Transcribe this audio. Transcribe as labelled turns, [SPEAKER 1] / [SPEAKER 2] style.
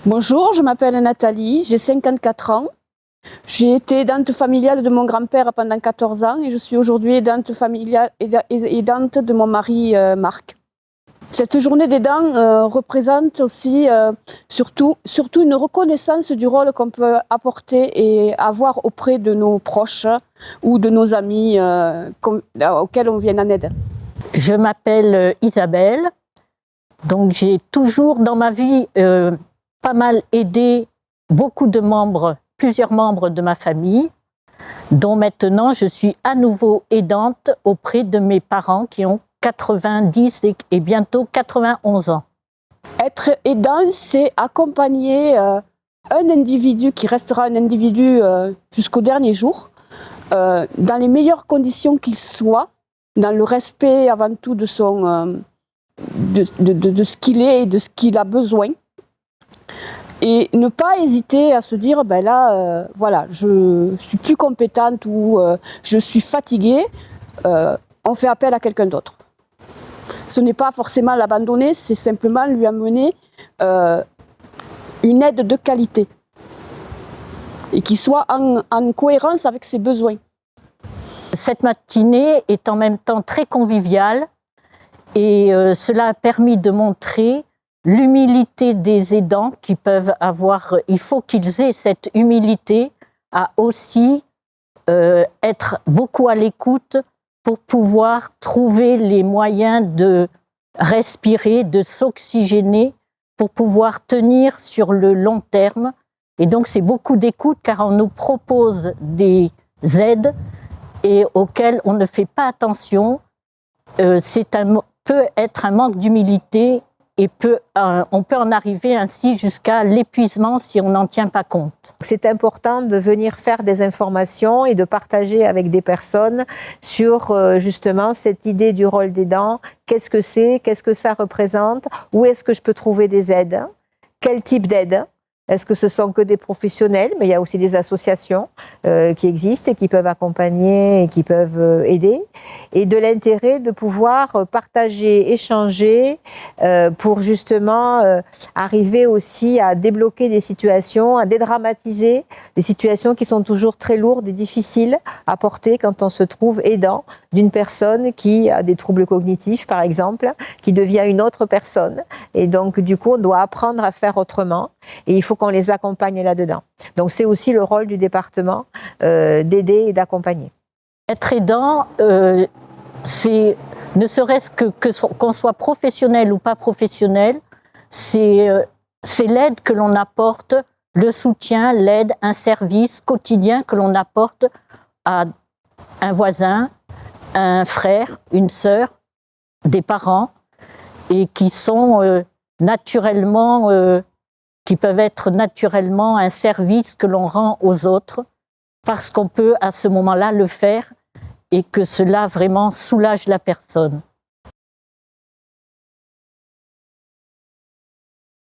[SPEAKER 1] Bonjour, je m'appelle Nathalie, j'ai 54 ans. J'ai été aidante familiale de mon grand-père pendant 14 ans et je suis aujourd'hui aidante familiale aidante de mon mari Marc. Cette journée d'aidant représente aussi surtout une reconnaissance du rôle qu'on peut apporter et avoir auprès de nos proches ou de nos amis auxquels on vient en aide.
[SPEAKER 2] Je m'appelle Isabelle, donc j'ai toujours dans ma vie pas mal aidé plusieurs membres de ma famille, dont maintenant je suis à nouveau aidante auprès de mes parents qui ont 90 et bientôt 91 ans.
[SPEAKER 1] Être aidant, c'est accompagner un individu qui restera un individu jusqu'au dernier jour, dans les meilleures conditions qu'il soit, dans le respect avant tout de ce qu'il est et de ce qu'il a besoin. Et ne pas hésiter à se dire, voilà, je suis plus compétente ou je suis fatiguée, on fait appel à quelqu'un d'autre. Ce n'est pas forcément l'abandonner, c'est simplement lui amener une aide de qualité et qui soit en cohérence avec ses besoins.
[SPEAKER 2] Cette matinée est en même temps très conviviale et cela a permis de montrer l'humilité des aidants qui peuvent avoir. Il faut qu'ils aient cette humilité à aussi être beaucoup à l'écoute pour pouvoir trouver les moyens de respirer, de s'oxygéner, pour pouvoir tenir sur le long terme. Et donc c'est beaucoup d'écoute car on nous propose des aides et auxquelles on ne fait pas attention. Peut être un manque d'humilité et on peut en arriver ainsi jusqu'à l'épuisement si on n'en tient pas compte.
[SPEAKER 3] C'est important de venir faire des informations et de partager avec des personnes sur justement cette idée du rôle d'aidant. Qu'est-ce que c'est? Qu'est-ce que ça représente? Où est-ce que je peux trouver des aides? Quel type d'aide? Est-ce que ce sont que des professionnels? Mais il y a aussi des associations qui existent et qui peuvent accompagner et qui peuvent aider. Et de l'intérêt de pouvoir partager, échanger pour justement arriver aussi à débloquer des situations, à dédramatiser des situations qui sont toujours très lourdes et difficiles à porter quand on se trouve aidant d'une personne qui a des troubles cognitifs, par exemple, qui devient une autre personne. Et donc, du coup, on doit apprendre à faire autrement. Et il faut qu'on les accompagne là-dedans. Donc c'est aussi le rôle du département d'aider et d'accompagner.
[SPEAKER 2] Être aidant, c'est ne serait-ce qu'on soit professionnel ou pas professionnel, c'est l'aide que l'on apporte, le soutien, l'aide, un service quotidien que l'on apporte à un voisin, un frère, une sœur, des parents, et qui sont qui peuvent être naturellement un service que l'on rend aux autres parce qu'on peut à ce moment-là le faire et que cela vraiment soulage la personne.